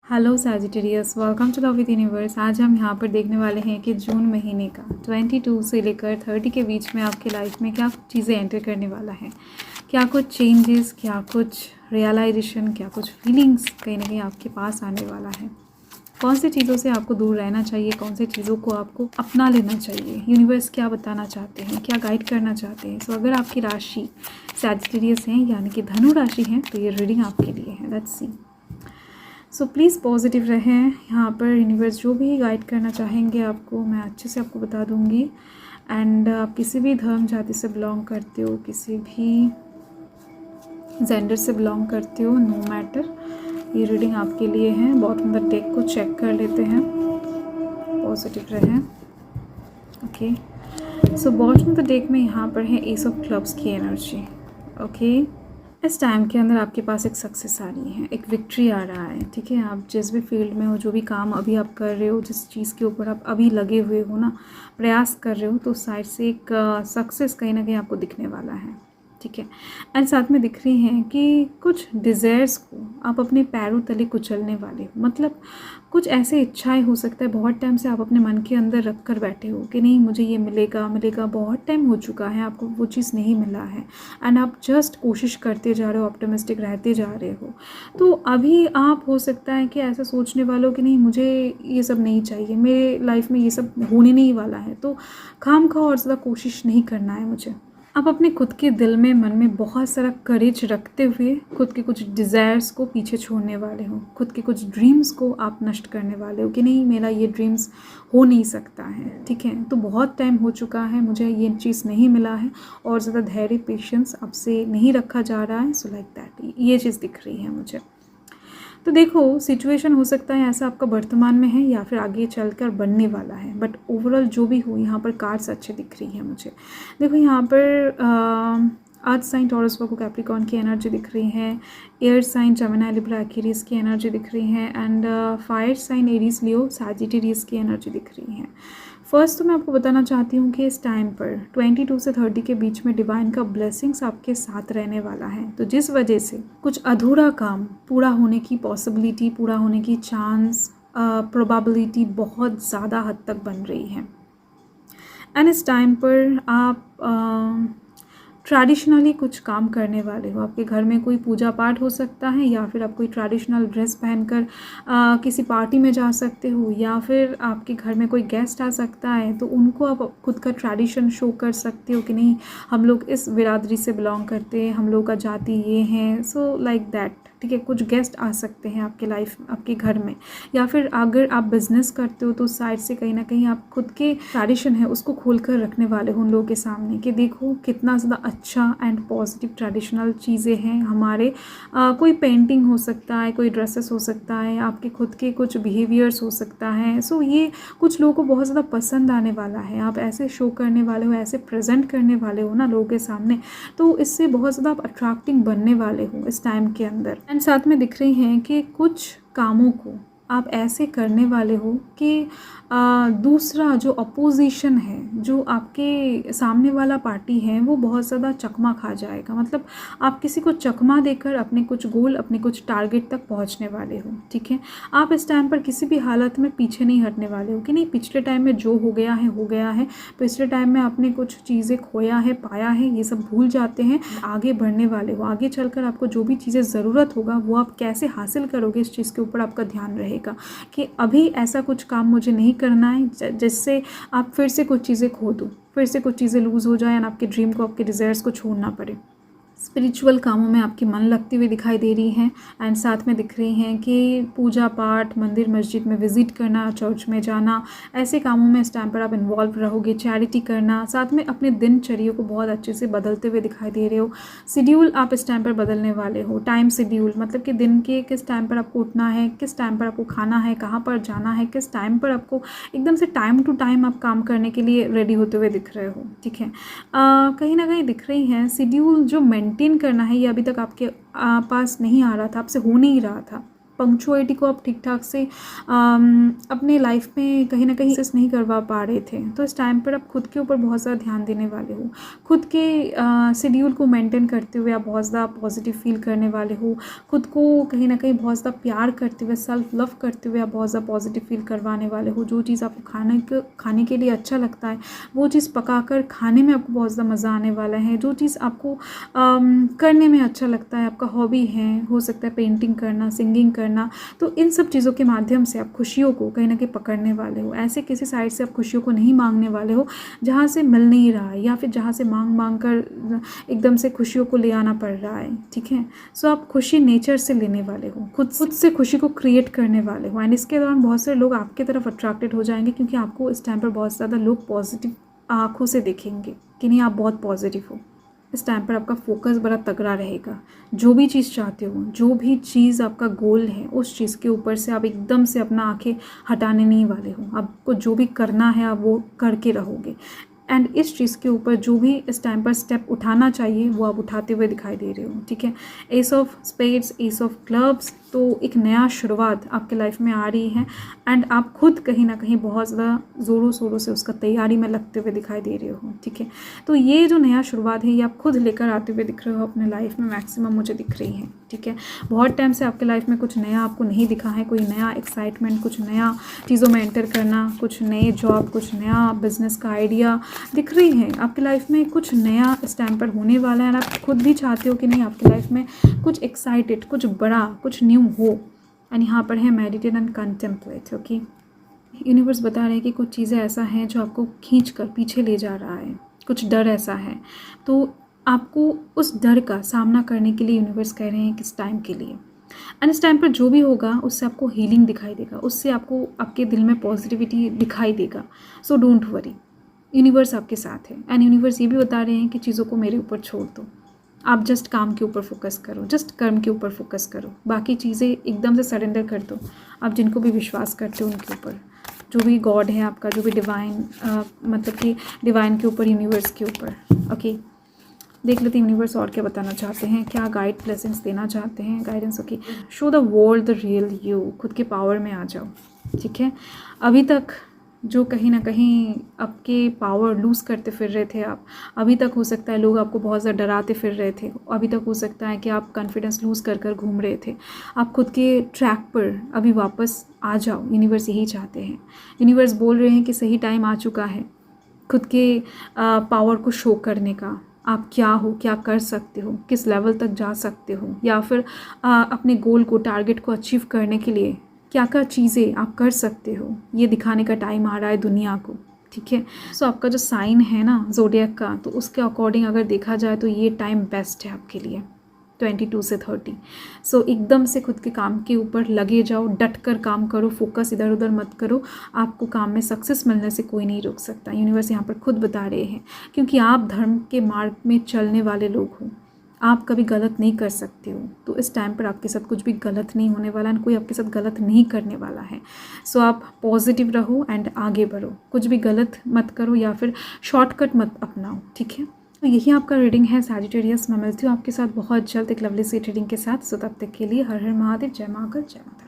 Hello Sagittarius, welcome to love with universe. आज हम यहाँ पर देखने वाले हैं कि जून महीने का 22 से लेकर 30 के बीच में आपके लाइफ में क्या चीज़ें एंटर करने वाला है, क्या कुछ चेंजेस, क्या कुछ रियलाइजेशन, क्या कुछ फीलिंग्स कहीं ना कहीं आपके पास आने वाला है। कौन सी चीज़ों से आपको दूर रहना चाहिए, कौन सी चीज़ों को आपको अपना लेना चाहिए, यूनिवर्स क्या बताना चाहते हैं, क्या गाइड करना चाहते हैं। सो अगर आपकी राशि सैजिटेरियस है यानी कि धनु राशि है तो ये रीडिंग आपके लिए है। Let's see. So please positive रहें। यहाँ पर यूनिवर्स जो भी गाइड करना चाहेंगे आपको, मैं अच्छे से आपको बता दूँगी। एंड आप किसी भी धर्म जाति से बिलोंग करते हो, किसी भी जेंडर से बिलोंग करते हो, नो मैटर, ये रीडिंग आपके लिए है। बॉटम द डेक को चेक कर लेते हैं। पॉजिटिव रहें। Okay, so bottom the deck में यहाँ पर है एस ऑफ क्लब्स की एनर्जी। ओके, इस टाइम के अंदर आपके पास एक सक्सेस आ रही है, एक विक्ट्री आ रहा है। ठीक है, आप जिस भी फील्ड में हो, जो भी काम अभी आप कर रहे हो, जिस चीज़ के ऊपर आप अभी लगे हुए हो ना, प्रयास कर रहे हो, तो उस साइड से एक सक्सेस कहीं ना कहीं आपको दिखने वाला है। ठीक है, एंड साथ में दिख रही हैं कि कुछ डिज़ायर्स को आप अपने पैरों तले कुचलने वाले हो। मतलब कुछ ऐसे इच्छाएं हो सकता है बहुत टाइम से आप अपने मन के अंदर रख कर बैठे हो कि नहीं मुझे ये मिलेगा मिलेगा, बहुत टाइम हो चुका है, आपको वो चीज़ नहीं मिला है एंड आप जस्ट कोशिश करते जा रहे हो, ऑप्टिमिस्टिक रहते जा रहे हो। तो अभी आप हो सकता है कि ऐसा सोचने वालों कि नहीं मुझे ये सब नहीं चाहिए, मेरे लाइफ में ये सब होने नहीं वाला है, तो खामखा और ज़्यादा कोशिश नहीं करना है मुझे। आप अपने खुद के दिल में, मन में बहुत सारा करेज रखते हुए खुद के कुछ डिज़ायर्स को पीछे छोड़ने वाले हो, खुद के कुछ ड्रीम्स को आप नष्ट करने वाले हो कि नहीं मेरा ये ड्रीम्स हो नहीं सकता है। ठीक है, तो बहुत टाइम हो चुका है, मुझे ये चीज़ नहीं मिला है और ज़्यादा धैर्य पेशेंस आपसे नहीं रखा जा रहा है। सो लाइक दैट ये चीज़ दिख रही है मुझे। तो देखो, सिचुएशन हो सकता है ऐसा आपका वर्तमान में है या फिर आगे चलकर बनने वाला है, बट ओवरऑल जो भी हो, यहाँ पर कार्ड्स अच्छे दिख रही है मुझे। देखो यहाँ पर earth sign Taurus Virgo Capricorn की एनर्जी दिख रही है, air sign Gemini Libra Aquarius की एनर्जी दिख रही है, and fire sign Aries Leo Sagittarius की एनर्जी दिख रही है। फर्स्ट तो मैं आपको बताना चाहती हूँ कि इस टाइम पर 22 से 30 के बीच में डिवाइन का ब्लेसिंग्स आपके साथ रहने वाला है, तो जिस वजह से कुछ अधूरा काम पूरा होने की पॉसिबिलिटी, पूरा होने की चांस, प्रोबेबिलिटी बहुत ज़्यादा हद तक बन रही है। एंड इस टाइम पर आप ट्रेडिशनली कुछ काम करने वाले हो। आपके घर में कोई पूजा पाठ हो सकता है या फिर आप कोई ट्रेडिशनल ड्रेस पहनकर किसी पार्टी में जा सकते हो, या फिर आपके घर में कोई गेस्ट आ सकता है तो उनको आप खुद का ट्रेडिशन शो कर सकते हो कि नहीं हम लोग इस बिरादरी से बिलोंग करते हैं, हम लोग का जाति ये है। So like that. ठीक है, कुछ गेस्ट आ सकते हैं आपके लाइफ, आपके घर में, या फिर अगर आप बिजनेस करते हो तो उस साइड से कहीं ना कहीं आप खुद के ट्रेडिशन है उसको खोल कर रखने वाले हो उन लोगों के सामने कि देखो कितना ज़्यादा अच्छा एंड पॉजिटिव ट्रेडिशनल चीज़ें हैं हमारे। कोई पेंटिंग हो सकता है, कोई ड्रेसेस हो सकता है, आपके खुद के कुछ बिहेवियर्स हो सकता है। सो ये कुछ लोगों को बहुत ज़्यादा पसंद आने वाला है। आप ऐसे शो करने वाले हो, ऐसे प्रेजेंट करने वाले हो ना लोगों के सामने, तो इससे बहुत ज़्यादा आप अट्रैक्टिंग बनने वाले हो इस टाइम के अंदर। एंड साथ में दिख रही हैं कि कुछ कामों को आप ऐसे करने वाले हो कि दूसरा जो अपोजिशन है, जो आपके सामने वाला पार्टी है, वो बहुत ज़्यादा चकमा खा जाएगा। मतलब आप किसी को चकमा देकर अपने कुछ गोल, अपने कुछ टारगेट तक पहुंचने वाले हो। ठीक है, आप इस टाइम पर किसी भी हालत में पीछे नहीं हटने वाले हो कि नहीं पिछले टाइम में जो हो गया है हो गया है, पिछले टाइम में आपने कुछ चीज़ें खोया है, पाया है, ये सब भूल जाते हैं, आगे बढ़ने वाले हो। आगे चलकर आपको जो भी चीज़ें ज़रूरत होगा वो आप कैसे हासिल करोगे, इस चीज़ के ऊपर आपका ध्यान रहेगा कि अभी ऐसा कुछ काम मुझे नहीं करना है जिससे आप फिर से कुछ चीज़ें खो दो, फिर से कुछ चीज़ें लूज़ हो जाए और आपके ड्रीम को, आपके डिज़ायर्स को छोड़ना पड़े। स्पिरिचुअल कामों में आपकी मन लगती हुई दिखाई दे रही हैं। एंड साथ में दिख रही हैं कि पूजा पाठ, मंदिर मस्जिद में विज़िट करना, चर्च में जाना, ऐसे कामों में इस टाइम पर आप इन्वॉल्व रहोगे। चैरिटी करना, साथ में अपने दिनचर्या को बहुत अच्छे से बदलते हुए दिखाई दे रहे हो। शेड्यूल आप इस टाइम पर बदलने वाले हो। टाइम शेड्यूल मतलब कि दिन के किस टाइम पर आपको उठना है, किस टाइम पर आपको खाना है, कहाँ पर जाना है, किस टाइम पर आपको एकदम से टाइम टू टाइम आप काम करने के लिए रेडी होते हुए दिख रहे हो। ठीक है, कहीं ना कहीं दिख रही हैं शेड्यूल जो मेंटेन करना है, ये अभी तक आपके पास नहीं आ रहा था, आपसे हो नहीं रहा था। पंक्चुअलिटी को आप ठीक ठाक से अपने लाइफ में कहीं ना कहीं एक्सेस नहीं करवा पा रहे थे, तो इस टाइम पर आप खुद के ऊपर बहुत ज़्यादा ध्यान देने वाले हो। खुद के शेड्यूल को मेंटेन करते हुए आप बहुत ज़्यादा पॉजिटिव फील करने वाले हो। खुद को कहीं ना कहीं बहुत ज़्यादा प्यार करते हुए, सेल्फ लव करते हुए आप बहुत ज़्यादा पॉजिटिव फील करवाने वाले हो। जो चीज़ आपको खाने के लिए अच्छा लगता है वो चीज़ पकाकर खाने में आपको बहुत ज़्यादा मज़ा आने वाला है। जो चीज़ आपको करने में अच्छा लगता है, आपका हॉबी है, हो सकता है पेंटिंग करना, सिंगिंग करना, तो इन सब चीज़ों के माध्यम से आप खुशियों को कहीं ना कहीं पकड़ने वाले हो। ऐसे किसी साइड से आप खुशियों को नहीं मांगने वाले हो जहाँ से मिल नहीं रहा है, या फिर जहाँ से मांग कर एकदम से खुशियों को ले आना पड़ रहा है। ठीक है, सो आप खुशी नेचर से लेने वाले हो, खुद से खुशी को क्रिएट करने वाले हो। एंड इसके दौरान बहुत सारे लोग आपके तरफ अट्रैक्टेड हो जाएंगे, क्योंकि आपको इस टाइम पर बहुत ज़्यादा लोग पॉजिटिव आँखों से देखेंगे कि नहीं आप बहुत पॉजिटिव हो। इस टाइम पर आपका फोकस बड़ा तगड़ा रहेगा। जो भी चीज़ चाहते हो, जो भी चीज़ आपका गोल है, उस चीज़ के ऊपर से आप एकदम से अपना आंखें हटाने नहीं वाले हो। आपको जो भी करना है आप वो करके रहोगे। एंड इस चीज़ के ऊपर जो भी इस टाइम पर स्टेप उठाना चाहिए वो आप उठाते हुए दिखाई दे रहे हो। ठीक है, S of spades, S of clubs, तो एक नया शुरुआत आपके लाइफ में आ रही है। एंड आप खुद कहीं ना कहीं बहुत ज़्यादा ज़ोरों शोरों से उसका तैयारी में लगते हुए दिखाई दे रहे हो। ठीक है, तो ये जो नया शुरुआत है ये आप खुद लेकर आते हुए दिख रहे हो अपने लाइफ में, मैक्सिमम मुझे दिख रही है। ठीक है, बहुत टाइम से आपके लाइफ में कुछ नया आपको नहीं दिखा है, कोई नया एक्साइटमेंट, कुछ नया चीज़ों में एंटर करना, कुछ नए जॉब, कुछ नया बिजनेस का आइडिया दिख रही है आपकी लाइफ में। कुछ नया इस टाइम पर होने वाला है, और आप खुद भी चाहते हो कि नहीं आपकी लाइफ में कुछ एक्साइटेड, कुछ बड़ा, कुछ न्यू हो। एंड यहाँ पर है meditate and contemplate. Okay, universe बता रहे हैं कि कुछ चीज़ें ऐसा हैं जो आपको खींच कर पीछे ले जा रहा है, कुछ डर ऐसा है, तो आपको उस डर का सामना करने के लिए यूनिवर्स कह रहे हैं किस टाइम के लिए। एंड इस टाइम पर जो भी होगा उससे आपको हीलिंग दिखाई देगा, उससे आपको आपके दिल में पॉजिटिविटी दिखाई देगा। सो डोंट वरी, यूनिवर्स आपके साथ है। एंड यूनिवर्स ये भी बता रहे हैं कि चीज़ों को मेरे ऊपर छोड़ दो, आप जस्ट काम के ऊपर फोकस करो, जस्ट कर्म के ऊपर फोकस करो, बाकी चीज़ें एकदम से सरेंडर कर दो। आप जिनको भी विश्वास करते हो उनके ऊपर, जो भी गॉड है आपका, जो भी डिवाइन, मतलब कि डिवाइन के ऊपर, यूनिवर्स के ऊपर। ओके, देख लेते हैं यूनिवर्स और क्या बताना चाहते हैं, क्या गाइड ब्लेसिंग्स देना चाहते हैं, guidance. Okay, show the world the real you, खुद के पावर में आ जाओ। ठीक है, अभी तक जो कहीं ना कहीं आपके पावर लूज़ करते फिर रहे थे आप, अभी तक हो सकता है लोग आपको बहुत ज़्यादा डराते फिर रहे थे, अभी तक हो सकता है कि आप कॉन्फिडेंस लूज़ कर घूम रहे थे, आप खुद के ट्रैक पर अभी वापस आ जाओ। यूनिवर्स यही चाहते हैं, यूनिवर्स बोल रहे हैं कि सही टाइम आ चुका है खुद के पावर को शो करने का। आप क्या हो, क्या कर सकते हो, किस लेवल तक जा सकते हो, या फिर अपने गोल को, टारगेट को अचीव करने के लिए क्या क्या चीज़ें आप कर सकते हो, ये दिखाने का टाइम आ रहा है दुनिया को। ठीक है, सो आपका जो साइन है ना ज़ोडिएक का, तो उसके अकॉर्डिंग अगर देखा जाए तो ये टाइम बेस्ट है आपके लिए, 22 से 30। सो एकदम से खुद के काम के ऊपर लगे जाओ, डट कर काम करो, फोकस इधर उधर मत करो। आपको काम में सक्सेस मिलने से कोई नहीं रोक सकता, यूनिवर्स यहाँ पर खुद बता रहे हैं, क्योंकि आप धर्म के मार्ग में चलने वाले लोग हो, आप कभी गलत नहीं कर सकते हो। तो इस टाइम पर आपके साथ कुछ भी गलत नहीं होने वाला है, कोई आपके साथ गलत नहीं करने वाला है। सो आप पॉजिटिव रहो एंड आगे बढ़ो, कुछ भी गलत मत करो या फिर शॉर्टकट मत अपनाओ। ठीक है, तो यही आपका रीडिंग है सैजिटेरियस। मैं मिलती हूँ आपके साथ बहुत जल्द एक लवली सी रीडिंग के साथ। सो तब तक के लिए हर हर महादेव, जय माँ, जय माता।